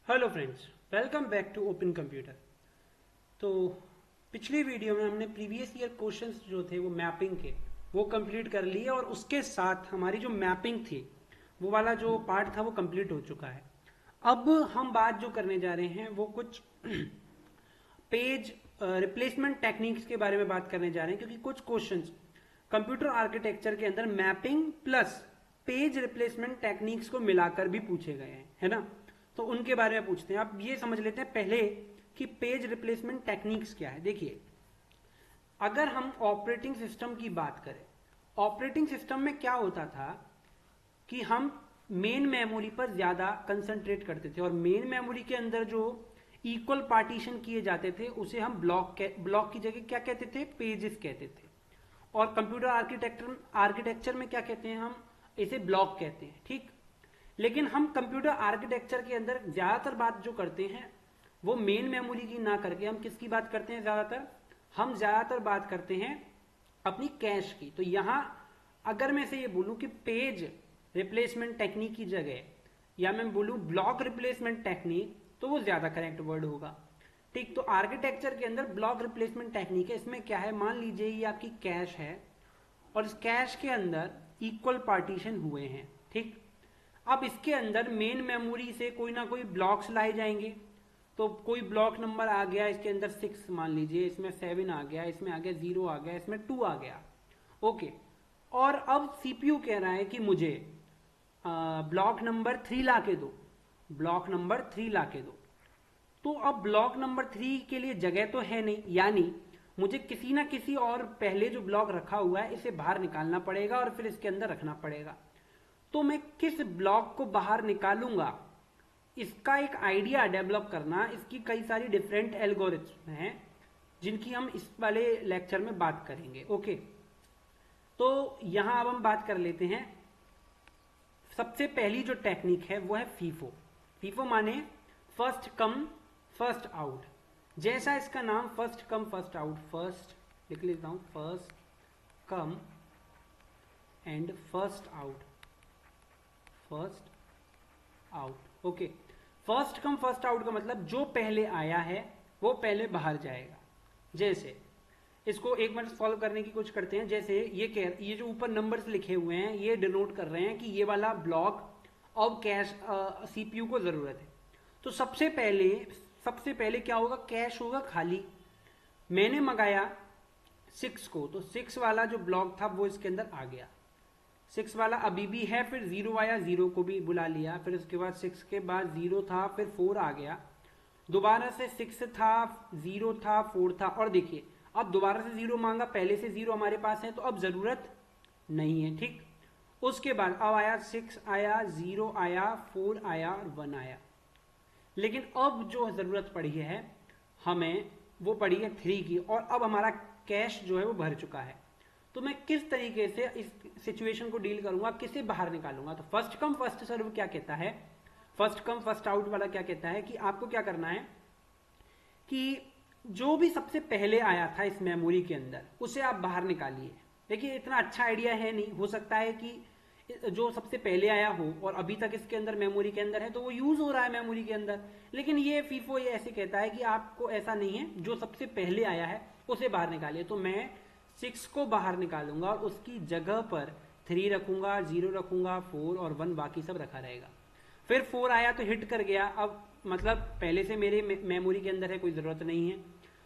Hello friends, welcome back to open computer. तो पिछली video में हमने प्रीवियस ईयर क्वेश्चंस जो थे वो मैपिंग के वो कंप्लीट कर लिए और उसके साथ हमारी जो मैपिंग थी वो वाला जो पार्ट था वो कंप्लीट हो चुका है। अब हम बात जो करने जा रहे हैं वो कुछ पेज रिप्लेसमेंट टेक्निक्स के बारे में बात करने जा रहे हैं, क्योंकि कुछ क्वेश्चंस कंप्यूटर आर्किटेक्चर के अंदर mapping plus page replacement techniques को मिलाकर भी पूछे गए हैं, है ना। तो उनके बारे में पूछते हैं। अब ये समझ लेते हैं पहले कि पेज रिप्लेसमेंट टेक्निक्स क्या है। देखिए, अगर हम ऑपरेटिंग सिस्टम की बात करें, ऑपरेटिंग सिस्टम में क्या होता था कि हम मेन मेमोरी पर ज्यादा कंसंट्रेट करते थे और मेन मेमोरी के अंदर जो इक्वल पार्टीशन किए जाते थे उसे हम ब्लॉक की जगह क्या कहते थे, पेजेस कहते थे। और कंप्यूटर आर्किटेक्चर में क्या कहते हैं, हम इसे ब्लॉक कहते हैं, ठीक। लेकिन हम कंप्यूटर आर्किटेक्चर के अंदर ज्यादातर बात जो करते हैं वो मेन मेमोरी की ना करके हम किसकी बात करते हैं, हम ज्यादातर बात करते हैं अपनी कैश की। तो यहां अगर मैं से ये बोलूं कि पेज रिप्लेसमेंट टेक्निक की जगह या मैं बोलूं ब्लॉक रिप्लेसमेंट टेक्निक, तो वो ज्यादा करेक्ट वर्ड होगा, ठीक। तो आर्किटेक्चर के अंदर ब्लॉक रिप्लेसमेंट टेक्निक है। इसमें क्या है, मान लीजिए ये आपकी कैश है और इस कैश के अंदर इक्वल पार्टीशन हुए हैं, ठीक। अब इसके अंदर मेन मेमोरी से कोई ना कोई ब्लॉक्स लाए जाएंगे। तो कोई ब्लॉक नंबर आ गया इसके अंदर 6 मान लीजिए, इसमें 7 आ गया, इसमें आ गया 0 आ गया, इसमें 2 आ गया, ओके। और अब सीपीयू कह रहा है कि मुझे ब्लॉक नंबर 3 ला के दो, ब्लॉक नंबर 3 ला के दो। तो अब ब्लॉक नंबर 3 के लिए जगह तो है नहीं, यानी मुझे किसी ना किसी और पहले जो ब्लॉक रखा हुआ है इसे बाहर निकालना पड़ेगा और फिर इसके अंदर रखना पड़ेगा। तो मैं किस ब्लॉक को बाहर निकालूंगा, इसका एक आइडिया डेवलप करना, इसकी कई सारी डिफरेंट एल्गोरिथ्म हैं जिनकी हम इस वाले लेक्चर में बात करेंगे, ओके। तो यहां अब हम बात कर लेते हैं। सबसे पहली जो टेक्निक है वो है फीफो। फीफो माने फर्स्ट कम फर्स्ट आउट। जैसा इसका नाम first come first out, first लिख लेता हूं, first come and first out, first out, okay. First come first out का मतलब जो पहले आया है वो पहले बाहर जाएगा। जैसे इसको एक मिनट सॉल्व करने की कोशिश करते हैं। जैसे ये जो ऊपर नंबर्स लिखे हुए हैं ये डिनोट कर रहे हैं कि ये वाला ब्लॉक अब कैश सीपीयू को जरूरत है। तो सबसे पहले क्या होगा, कैश होगा खाली। मैंने मंगाया 6 को, तो 6 वाला जो ब्लॉक था वो इसके अंदर आ गया, 6 वाला अभी भी है, फिर 0 आया, 0 को भी बुला लिया, फिर उसके बाद 6 के बाद 0 था, फिर 4 आ गया, दोबारा से 6 था, 0 था, 4 था। और देखिए अब दोबारा से 0 मांगा, पहले से 0 हमारे पास है तो अब जरूरत नहीं है, ठीक। उसके बाद अब आया 6 आया, 0 आया, 4 आया और 1 आया। लेकिन अब जो जरूरत पड़ी है हमें वो पड़ी है 3 की, और अब हमारा कैश जो है वो भर चुका है। तो मैं किस तरीके से इस सिचुएशन को डील करूंगा, किसे बाहर निकालूंगा। तो फर्स्ट कम फर्स्ट सर्व क्या कहता है, फर्स्ट कम फर्स्ट आउट वाला क्या कहता है कि आपको क्या करना है कि जो भी सबसे पहले आया था इस मेमोरी के अंदर उसे आप बाहर निकालिए। देखिए इतना अच्छा आइडिया है नहीं, हो सकता है कि जो सबसे पहले आया हो और अभी तक इसके अंदर मेमोरी के अंदर है तो वो यूज हो रहा है मेमोरी के अंदर, लेकिन ये फीफो ये ऐसे कहता है कि आपको ऐसा नहीं है, जो सबसे पहले आया है उसे बाहर निकालिए। तो मैं 6 को बाहर निकालूंगा और उसकी जगह पर 3 रखूंगा, 0 रखूंगा, 4 और 1 बाकी सब रखा रहेगा। फिर 4 आया तो हिट कर गया, अब मतलब पहले से मेरे मेमोरी के अंदर है, कोई जरूरत नहीं है।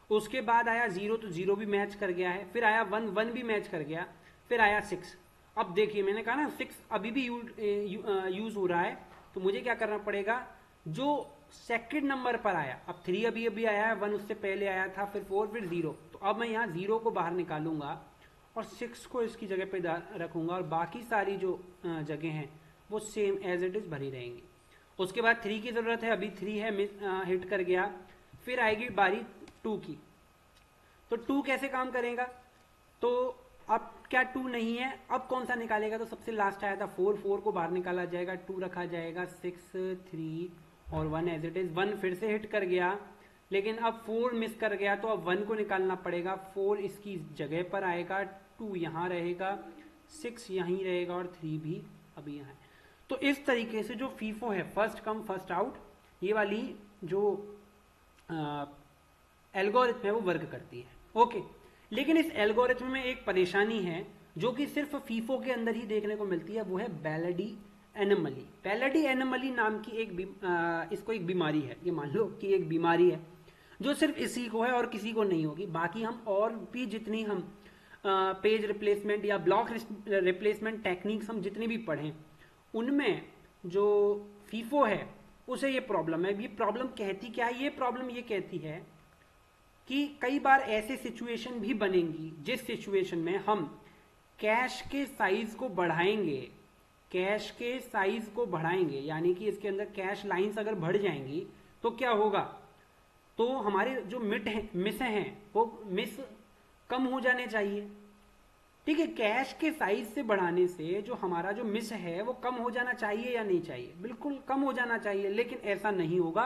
उसके बाद आया 0 तो 0 भी मैच कर गया है, फिर आया 1, 1 भी मैच कर गया, फिर आया 6। अब देखिए मैंने कहा ना 6 अभी भी यूज हो रहा है, तो मुझे क्या करना पड़ेगा, जो सेकंड नंबर पर आया, अब 3 अभी अभी आया है, 1 उससे पहले आया था, फिर 4 फिर 0, तो अब मैं यहाँ 0 को बाहर निकालूंगा और 6 को इसकी जगह पे रखूंगा और बाकी सारी जो जगह हैं वो सेम एज इट इज भरी रहेंगी। उसके बाद 3 की जरूरत है, अभी 3 है, हिट कर गया। फिर आएगी बारी 2 की, तो 2 कैसे काम करेगा, तो अब क्या 2 नहीं है, अब कौन सा निकालेगा, तो सबसे लास्ट आया था 4, 4 को बाहर निकाला जाएगा, 2 रखा जाएगा, 6, 3 और 1 एज इट इज। 1 फिर से हिट कर गया, लेकिन अब 4 मिस कर गया तो अब 1 को निकालना पड़ेगा, 4 इसकी जगह पर आएगा, 2 यहाँ रहेगा, 6 यहीं रहेगा और 3 भी अभी यहाँ है। तो इस तरीके से जो फीफो है, फर्स्ट कम फर्स्ट आउट, ये वाली जो एल्गोरिथम है वो वर्क करती है। ओके, लेकिन इस एल्गोरिथम में एक परेशानी है जो कि सिर्फ फीफो के अंदर ही देखने को मिलती है, वो है बैलेडी एनोमली। बैलेडी एनोमली नाम की इसको एक बीमारी है, ये मान लो कि एक बीमारी है जो सिर्फ इसी को है और किसी को नहीं होगी। बाकी हम और भी जितनी हम पेज रिप्लेसमेंट या ब्लॉक रिप्लेसमेंट टेक्निक्स हम जितनी भी पढ़ें, उनमें जो फीफो है उसे ये प्रॉब्लम है। ये प्रॉब्लम कहती क्या है? ये प्रॉब्लम ये कहती है कि कई बार ऐसे सिचुएशन भी बनेंगी जिस सिचुएशन में हम कैश के साइज को बढ़ाएंगे, कैश के साइज को बढ़ाएंगे, यानी कि इसके अंदर कैश लाइंस अगर बढ़ जाएंगी तो क्या होगा, तो हमारे जो मिस हैं वो मिस कम हो जाने चाहिए। ठीक है, कैश के साइज से बढ़ाने से जो हमारा जो मिस है वो कम हो जाना चाहिए या नहीं चाहिए? बिल्कुल कम हो जाना चाहिए, लेकिन ऐसा नहीं होगा।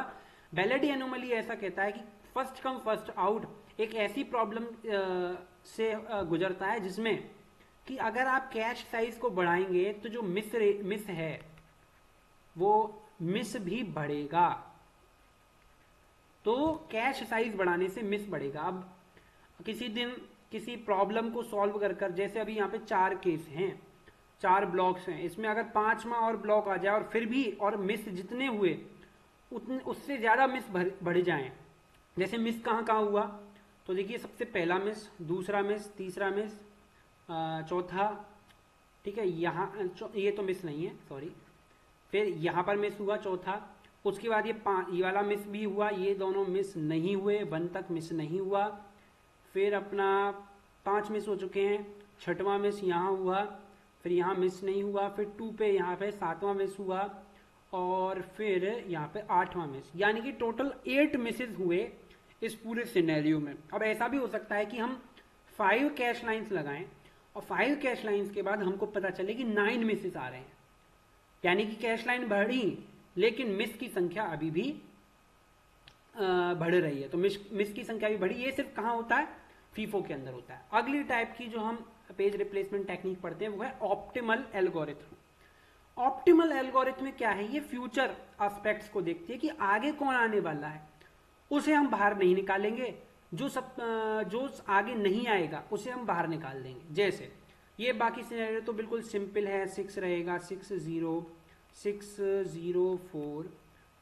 बैलेडी एनोमली ऐसा कहता है कि फर्स्ट कम फर्स्ट आउट एक ऐसी प्रॉब्लम से गुजरता है जिसमें कि अगर आप कैश साइज को बढ़ाएंगे तो जो मिस है वो मिस भी बढ़ेगा। तो कैश साइज बढ़ाने से मिस बढ़ेगा। अब किसी दिन किसी प्रॉब्लम को सॉल्व कर जैसे अभी यहाँ पे 4 केस हैं, 4 ब्लॉक्स हैं, इसमें अगर 5वां और ब्लॉक आ जाए और फिर भी और मिस जितने हुए उतने उससे ज्यादा मिस बढ़ जाएं। जैसे मिस कहाँ हुआ, तो देखिए सबसे पहला मिस, दूसरा मिस, तीसरा मिस, चौथा, ठीक है, यहाँ ये तो मिस नहीं है, सॉरी, फिर यहाँ पर मिस हुआ चौथा, उसके बाद ये वाला मिस भी हुआ, ये दोनों मिस नहीं हुए, 1 तक मिस नहीं हुआ, फिर अपना 5 मिस हो चुके हैं, 6वां मिस यहाँ हुआ, फिर यहाँ मिस नहीं हुआ, फिर 2 पे यहाँ पे 7वां मिस हुआ और फिर यहाँ पे 8वां मिस, यानी कि टोटल 8 मिसेस हुए इस पूरे सिनेरियो में। अब ऐसा भी हो सकता है कि हम 5 कैश लाइंस लगाएं और 5 कैश लाइंस के बाद हमको पता चले कि 9 मिसेस आ रहे हैं, यानी कि कैश लाइन बढ़ी लेकिन मिस की संख्या अभी भी बढ़ रही है। तो मिस की संख्या भी बढ़ी। ये सिर्फ कहाँ होता है? फीफो के अंदर होता है। अगली टाइप की जो हम पेज रिप्लेसमेंट टेक्निक पढ़ते हैं वो है ऑप्टिमल एल्गोरिथम। ऑप्टिमल एल्गोरिथम में क्या है? ये फ्यूचर एस्पेक्ट्स को देखती है कि आगे कौन आने वाला है, उसे हम बाहर नहीं निकालेंगे, जो आगे नहीं आएगा उसे हम बाहर निकाल देंगे। जैसे ये बाकी सिनेरियो तो बिल्कुल सिंपल है, 6 रहेगा, 6 0 6 0 4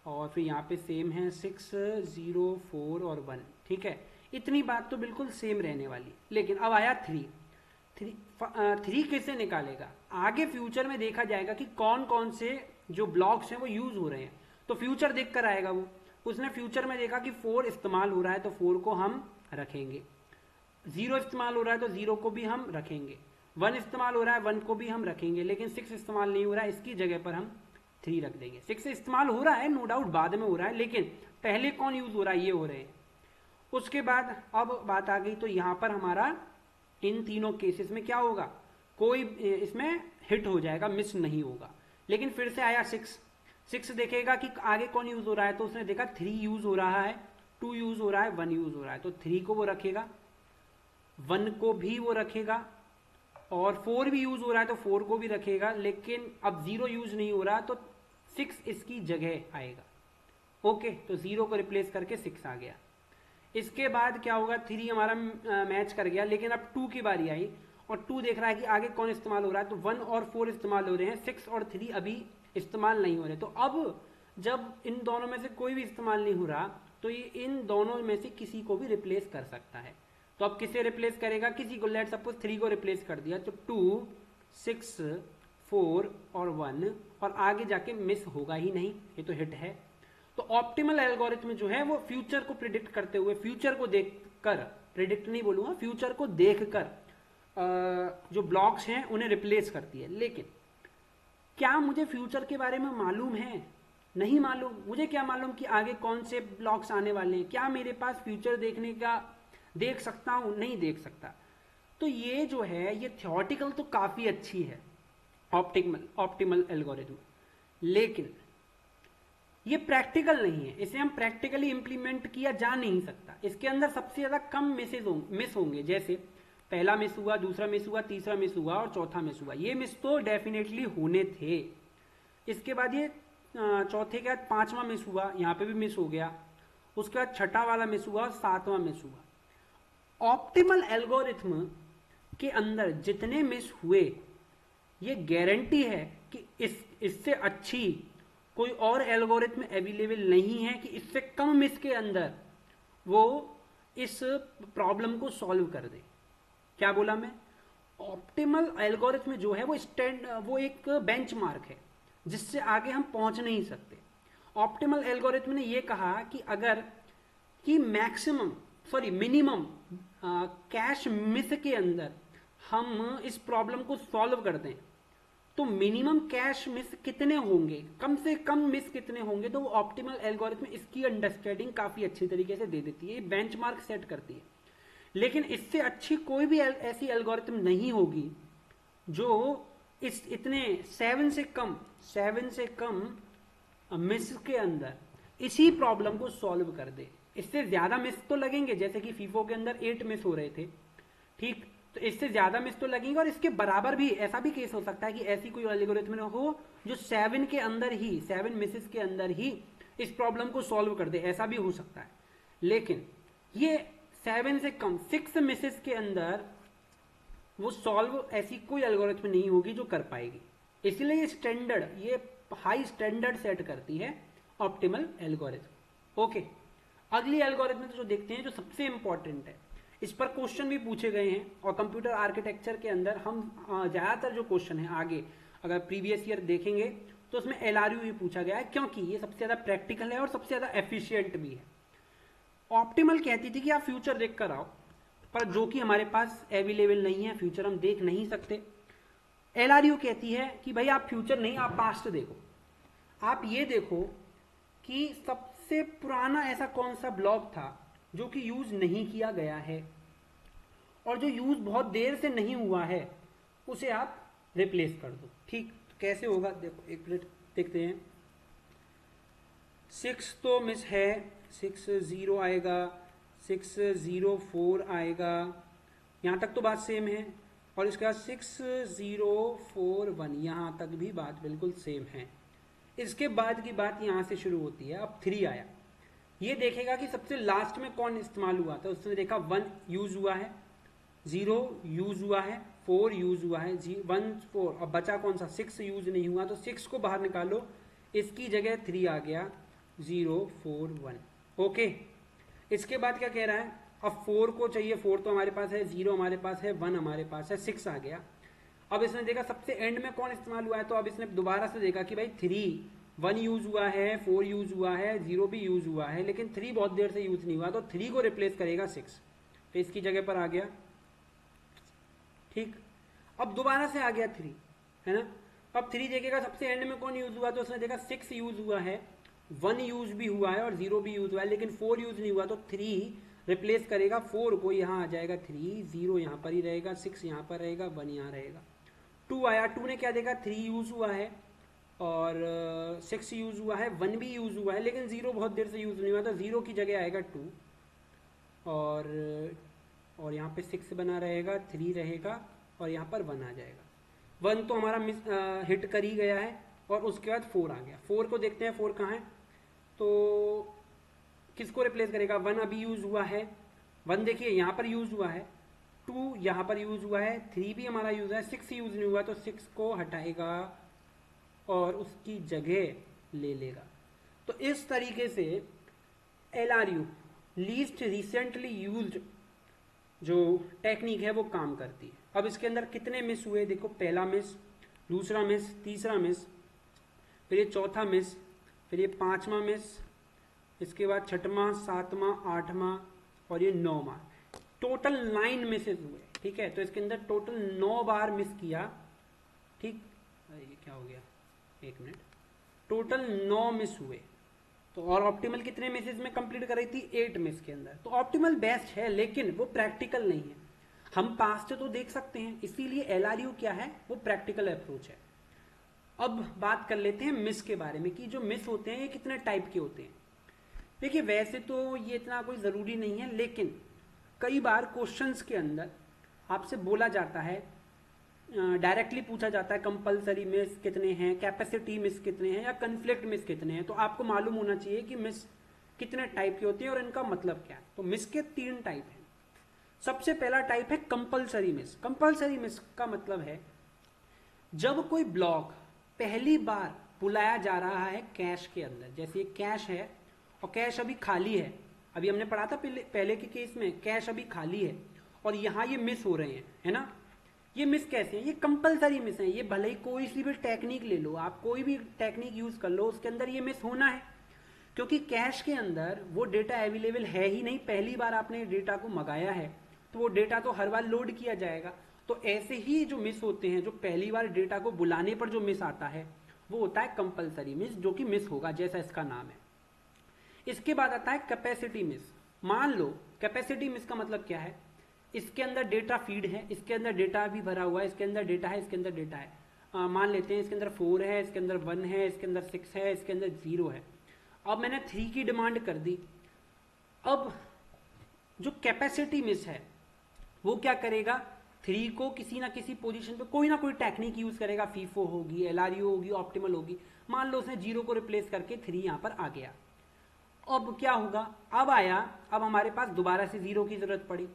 और फिर यहाँ पे सेम है 6 0 4 और 1, ठीक है, इतनी बात तो बिल्कुल सेम रहने वाली। लेकिन अब आया 3 कैसे निकालेगा? आगे फ्यूचर में देखा जाएगा कि कौन कौन से जो ब्लॉक्स हैं वो यूज हो रहे हैं, तो फ्यूचर देख कर आएगा वो। उसने फ्यूचर में देखा कि 4 इस्तेमाल हो रहा है तो 4 को हम रखेंगे, 0 इस्तेमाल हो रहा है तो 0 को भी हम रखेंगे, 1 इस्तेमाल हो रहा है 1 को भी हम रखेंगे, लेकिन 6 इस्तेमाल नहीं हो रहा है, इसकी जगह पर हम 3 रख देंगे। 6 इस्तेमाल हो रहा है नो डाउट, बाद में हो रहा है, लेकिन पहले कौन यूज हो रहा है? ये हो रहे हैं। उसके बाद अब बात आ गई तो यहाँ पर हमारा इन तीनों केसेस में क्या होगा? कोई इसमें हिट हो जाएगा, मिस नहीं होगा। लेकिन फिर से आया 6 देखेगा कि आगे कौन यूज हो रहा है, तो उसने देखा 3 यूज हो रहा है, 2 यूज हो रहा है, 1 यूज हो रहा है, तो 3 को वो रखेगा, 1 को भी वो रखेगा और 4 भी यूज हो रहा है तो 4 को भी रखेगा। लेकिन अब 0 यूज नहीं हो रहा तो 6 इसकी जगह आएगा। ओके, तो 0 को रिप्लेस करके 6 आ गया। इसके बाद क्या होगा? 3 हमारा मैच कर गया, लेकिन अब 2 की बारी आई और 2 देख रहा है कि आगे कौन इस्तेमाल हो रहा है, तो 1 और 4 इस्तेमाल हो रहे हैं, 6 और 3 अभी इस्तेमाल नहीं हो रहे। तो अब जब इन दोनों में से कोई भी इस्तेमाल नहीं हो रहा तो ये इन दोनों में से किसी को भी रिप्लेस कर सकता है। तो अब किसे रिप्लेस करेगा? किसी को। लेट सपोज 3 को रिप्लेस कर दिया तो 2 6 4 और 1 और आगे जाके मिस होगा ही नहीं, ये तो हिट है। तो ऑप्टिमल एल्गोरिथम जो है वो फ्यूचर को प्रिडिक्ट करते हुए, फ्यूचर को देखकर, प्रिडिक्ट नहीं बोलूंगा, फ्यूचर को देखकर जो ब्लॉक्स हैं उन्हें रिप्लेस करती है। लेकिन क्या मुझे फ्यूचर के बारे में मालूम है? नहीं मालूम। मुझे क्या मालूम कि आगे कौन से ब्लॉक्स आने वाले हैं? क्या मेरे पास फ्यूचर देख सकता हूं? नहीं देख सकता। तो ये जो है ये थ्योरेटिकल तो काफी अच्छी है ऑप्टिमल एल्गोरिथम, लेकिन ये प्रैक्टिकल नहीं है। इसे हम प्रैक्टिकली इंप्लीमेंट किया जा नहीं सकता। इसके अंदर सबसे ज्यादा कम मिस होंगे, जैसे पहला मिस हुआ, दूसरा मिस हुआ, तीसरा मिस हुआ और चौथा मिस हुआ। ये मिस तो डेफिनेटली होने थे। इसके बाद ये चौथे के बाद पांचवा मिस हुआ, यहाँ पे भी मिस हो गया, उसके बाद छठा वाला मिस हुआ, सातवां मिस हुआ। ऑप्टिमल एल्गोरिथम के अंदर जितने मिस हुए, ये गारंटी है कि इससे अच्छी कोई और एल्गोरिथम अवेलेबल नहीं है कि इससे कम मिस के अंदर वो इस प्रॉब्लम को सॉल्व कर दे। क्या बोला मैं? ऑप्टिमल एल्गोरिथम जो है वो एक बेंचमार्क है जिससे आगे हम पहुंच नहीं सकते। ऑप्टिमल एल्गोरिथम ने ये कहा कि अगर कि मिनिमम कैश मिस के अंदर हम इस प्रॉब्लम को सॉल्व कर दें तो मिनिमम कैश मिस कितने होंगे, कम से कम मिस कितने होंगे, तो वो ऑप्टिमल एल्गोरिथम इसकी अंडरस्टैंडिंग काफी अच्छी तरीके से दे देती है, बेंचमार्क सेट करती है। लेकिन इससे अच्छी कोई भी ऐसी एल्गोरिथम नहीं होगी जो इस इतने 7 से कम मिस के अंदर इसी प्रॉब्लम को सॉल्व कर दे। इससे ज्यादा मिस तो लगेंगे, जैसे कि फीफो के अंदर 8 मिस हो रहे थे, ठीक, तो इससे ज्यादा मिस तो लगेंगे, और इसके बराबर भी ऐसा भी केस हो सकता है कि ऐसी कोई एल्गोरिथम हो जो 7 मिसेस के अंदर ही इस प्रॉब्लम को सॉल्व कर दे, ऐसा भी हो सकता है। लेकिन ये 7 से कम 6 मिसेस के अंदर वो सॉल्व ऐसी कोई एल्गोरिथम नहीं होगी जो कर पाएगी। इसलिए ये हाई स्टैंडर्ड सेट करती है ऑप्टिमल एल्गोरिथम। ओके, अगली एल्गोरिथम जो देखते हैं, जो सबसे इंपॉर्टेंट है, इस पर क्वेश्चन भी पूछे गए हैं, और कंप्यूटर आर्किटेक्चर के अंदर हम ज्यादातर जो क्वेश्चन है आगे अगर प्रीवियस ईयर देखेंगे तो उसमें एलआरयू भी पूछा गया है, क्योंकि ये सबसे ज्यादा प्रैक्टिकल है और सबसे ज्यादा एफिशिएंट भी है। ऑप्टिमल कहती थी कि आप फ्यूचर देख कर आओ, पर जो कि हमारे पास अवेलेबल नहीं है, फ्यूचर हम देख नहीं सकते। एलआरयू कहती है कि भाई आप फ्यूचर नहीं, आप पास्ट देखो। आप ये देखो कि सबसे पुराना ऐसा कौन सा ब्लॉक था जो कि यूज नहीं किया गया है, और जो यूज बहुत देर से नहीं हुआ है उसे आप रिप्लेस कर दो। ठीक, तो कैसे होगा देखो, एक मिनट देखते हैं। 6 तो मिस है, 60 आएगा, 604 आएगा, यहाँ तक तो बात सेम है, और इसके बाद 6041, यहाँ तक भी बात बिल्कुल सेम है। इसके बाद की बात यहाँ से शुरू होती है। अब 3 आया, ये देखेगा कि सबसे लास्ट में कौन इस्तेमाल हुआ था, उसने देखा 1 यूज हुआ है, 0 यूज हुआ है, 4 यूज हुआ है, 1 4, अब बचा कौन सा, 6 यूज नहीं हुआ, तो 6 को बाहर निकालो, इसकी जगह 3 आ गया, 0 4 1। ओके, इसके बाद क्या कह रहा है, अब 4 को चाहिए, 4 तो हमारे पास है, 0 हमारे पास है, 1 हमारे पास है, 6 आ गया। अब इसने देखा सबसे एंड में कौन इस्तेमाल हुआ है, तो अब इसने दोबारा से देखा कि भाई 1 यूज हुआ है, 4 यूज हुआ है, 0 भी यूज हुआ है, लेकिन 3 बहुत देर से यूज नहीं हुआ, तो 3 को रिप्लेस करेगा 6, तो इसकी जगह पर आ गया। ठीक, अब दोबारा से आ गया 3, है ना। अब 3 देखेगा सबसे एंड में कौन यूज हुआ, तो उसने देखा 6 यूज हुआ है, 1 यूज भी हुआ है और 0 भी यूज हुआ है, लेकिन 4 यूज नहीं हुआ, तो 3 रिप्लेस करेगा 4 को, यहाँ आ जाएगा 3, 0 यहाँ पर ही रहेगा, 6 यहाँ पर रहेगा, 1 यहाँ रहेगा। 2 आया, 2 ने क्या देखा, 3 यूज हुआ है और 6 यूज हुआ है, 1 भी यूज हुआ है, लेकिन 0 बहुत देर से यूज नहीं हुआ, तो 0 की जगह आएगा 2, और यहाँ पे 6 बना रहेगा, 3 रहेगा, और यहाँ पर 1 आ जाएगा। 1 तो हमारा हिट कर ही गया है, और उसके बाद 4 आ गया। 4 को देखते हैं 4 कहाँ है, तो किसको रिप्लेस करेगा, 1 अभी यूज हुआ है, 1 देखिए यहाँ पर यूज हुआ है, 2 यहाँ पर यूज हुआ है, 3 भी हमारा यूज है, 6 यूज नहीं हुआ, तो 6 को हटाएगा और उसकी जगह ले लेगा। तो इस तरीके से एलआरयू, लीस्ट रिसेंटली यूज्ड जो टेक्निक है वो काम करती है। अब इसके अंदर कितने मिस हुए देखो, पहला मिस, दूसरा मिस, तीसरा मिस, फिर ये चौथा मिस, फिर ये 5वां मिस, इसके बाद 6वां, 7वां, 8वां और ये 9वां, टोटल 9 मिसेज हुए। ठीक है, तो इसके अंदर टोटल 9 बार मिस किया। ठीक, ये क्या हो गया, एक मिनट, टोटल 9 मिस हुए। तो और ऑप्टिमल कितने मिसेज में कंप्लीट कर रही थी, 8 मिस के अंदर। तो ऑप्टिमल बेस्ट है, लेकिन वो प्रैक्टिकल नहीं है। हम पास्ट तो देख सकते हैं, इसीलिए एलआरयू क्या है, वो प्रैक्टिकल अप्रोच है। अब बात कर लेते हैं मिस के बारे में, कि जो मिस होते हैं ये कितने टाइप के होते हैं। देखिए, वैसे तो ये इतना कोई ज़रूरी नहीं है, लेकिन कई बार क्वेश्चंस के अंदर आपसे बोला जाता है डायरेक्टली पूछा जाता है कंपलसरी मिस कितने हैं, कैपेसिटी मिस कितने हैं, या कन्फ्लिक्ट मिस कितने हैं, तो आपको मालूम होना चाहिए कि मिस कितने टाइप की होती है और इनका मतलब क्या है। तो मिस के 3 टाइप हैं। सबसे पहला टाइप है कंपलसरी मिस। कंपलसरी मिस का मतलब है जब कोई ब्लॉक पहली बार बुलाया जा रहा है कैश के अंदर, जैसे ये कैश है और कैश अभी खाली है, अभी हमने पढ़ा था पहले के केस में कैश अभी खाली है और यहाँ ये मिस हो रहे हैं, है ना। ये मिस कैसे हैं? ये कंपलसरी मिस हैं। ये भले ही कोई सी भी टेक्निक ले लो, आप कोई भी टेक्निक यूज कर लो, उसके अंदर ये मिस होना है, क्योंकि कैश के अंदर वो डेटा अवेलेबल है ही नहीं। पहली बार आपने डेटा को मंगाया है तो वो डेटा तो हर बार लोड किया जाएगा। तो ऐसे ही जो मिस होते हैं, जो पहली बार डेटा को बुलाने पर जो मिस आता है वो होता है कंपलसरी मिस, जो कि मिस होगा, जैसा इसका नाम है। इसके बाद आता है कैपेसिटी मिस। मान लो कैपेसिटी मिस का मतलब क्या है, इसके अंदर डेटा फीड है, इसके अंदर डेटा भी भरा हुआ है, इसके अंदर डेटा है, इसके अंदर डेटा है। मान लेते हैं इसके अंदर 4 है, इसके अंदर 1 है, इसके अंदर 6 है, इसके अंदर 0 है। अब मैंने 3 की डिमांड कर दी। अब जो कैपेसिटी मिस है वो क्या करेगा, 3 को किसी ना किसी पोजीशन पे कोई ना कोई टेक्निक यूज करेगा, फीफो होगी, एलआरयू होगी, ऑप्टिमल होगी। मान लो उसने 0 को रिप्लेस करके 3 यहां पर आ गया। अब क्या होगा, अब आया, अब हमारे पास दोबारा से 0 की जरूरत पड़ी।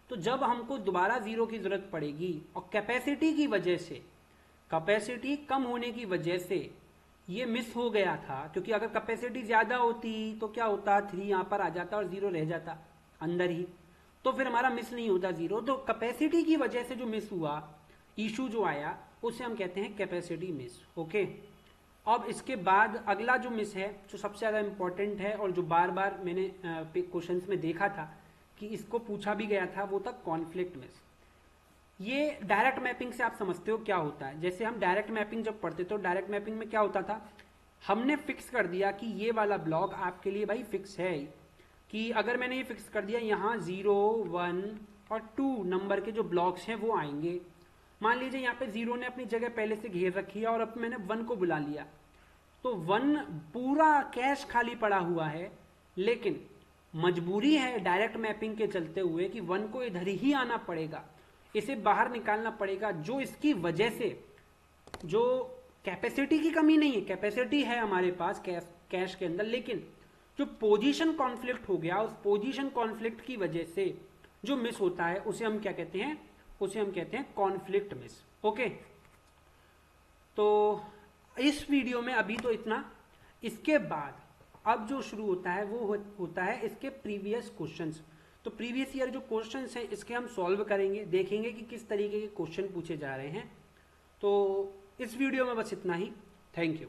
तो जब हमको दोबारा 0 की जरूरत पड़ेगी और कैपेसिटी की वजह से, कैपेसिटी कम होने की वजह से ये मिस हो गया था, क्योंकि अगर कैपेसिटी ज्यादा होती तो क्या होता, 3 यहां पर आ जाता और 0 रह जाता अंदर ही, तो फिर हमारा मिस नहीं होता 0। तो कैपेसिटी की वजह से जो मिस हुआ, इशू जो आया, उसे हम कहते हैं कैपेसिटी मिस। ओके, अब इसके बाद अगला जो मिस है, जो सबसे ज्यादा इंपॉर्टेंट है और जो बार बार मैंने क्वेश्चंस में देखा था कि इसको पूछा भी गया था, वो था कॉन्फ्लिक्ट मिस। ये डायरेक्ट मैपिंग से आप समझते हो क्या होता है। जैसे हम डायरेक्ट मैपिंग जब पढ़ते तो डायरेक्ट मैपिंग में क्या होता था, हमने फिक्स कर दिया कि ये वाला ब्लॉक आपके लिए भाई फिक्स है, कि अगर मैंने ये फिक्स कर दिया यहाँ 0, 1 और 2 नंबर के जो ब्लॉक्स हैं वो आएंगे। मान लीजिए यहाँ पे 0 ने अपनी जगह पहले से घेर रखी है और अब मैंने 1 को बुला लिया, तो 1 पूरा कैश खाली पड़ा हुआ है, लेकिन मजबूरी है डायरेक्ट मैपिंग के चलते हुए कि 1 को इधर ही आना पड़ेगा, इसे बाहर निकालना पड़ेगा, जो इसकी वजह से जो कैपेसिटी की कमी नहीं है, कैपेसिटी है हमारे पास कैश के अंदर, लेकिन जो पोजीशन कॉन्फ्लिक्ट हो गया, उस पोजीशन कॉन्फ्लिक्ट की वजह से जो मिस होता है उसे हम क्या कहते हैं, उसे हम कहते हैं कॉन्फ्लिक्ट मिस। ओके, तो इस वीडियो में अभी तो इतना। इसके बाद अब जो शुरू होता है वो होता है इसके प्रीवियस क्वेश्चंस। तो प्रीवियस ईयर जो क्वेश्चंस हैं इसके हम सॉल्व करेंगे, देखेंगे कि किस तरीके के क्वेश्चन पूछे जा रहे हैं। तो इस वीडियो में बस इतना ही। Thank you.